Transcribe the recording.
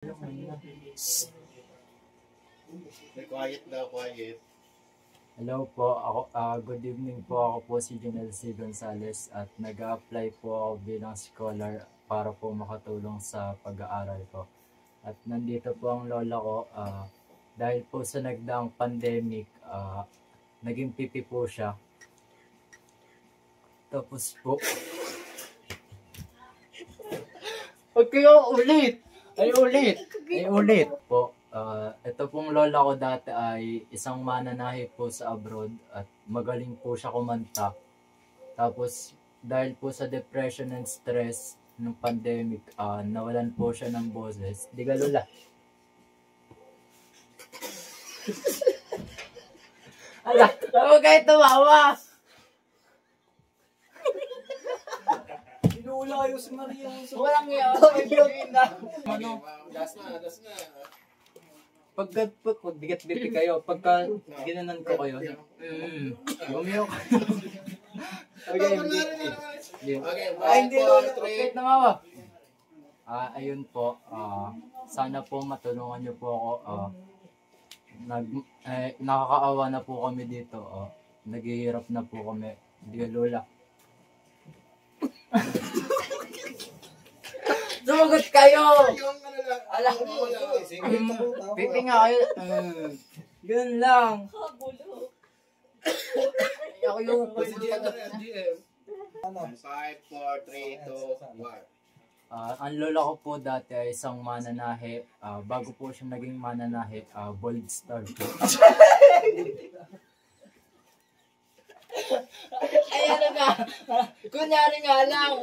Quiet daw, quiet. Hello po, good evening po. Ako po si Jonel C. Gonzales at nag-a-apply po ako bilang scholar para po makatulong sa pag-aaral ko. At nandito po ang lola ko dahil po sa nagdaang pandemic, naging pipi po siya. Tapos po, huwag kayo ulit! Ay ulit po. Ito pong lola ko dati ay isang mananahi po sa abroad at magaling po siya kumanta. Tapos dahil po sa depression and stress ng pandemic, nawalan po siya ng boses. Di ka lola? Ala, huwag kayo tumawa! Inulayo si Maria. Walang yan. Ano? Das na. Pagka bigat-biti kayo, pagka ginanan ko kayo, gumiyo ka. Okay, Bye, 4, 3. Namawa. Ayun po, sana po matulungan niyo po ako. Nakakaawa na po kami dito. Naghihirap na po kami. Di lola. Sumagot kayo! Alam mo, pipi nga kayo. Ganun lang. Ako yung 5, 4, 3, 2, 1. Ang lola ko po dati ay isang mananahe. Bago po siya naging mananahe, bold star po. Ay, ano nga? Kunyari nga lang.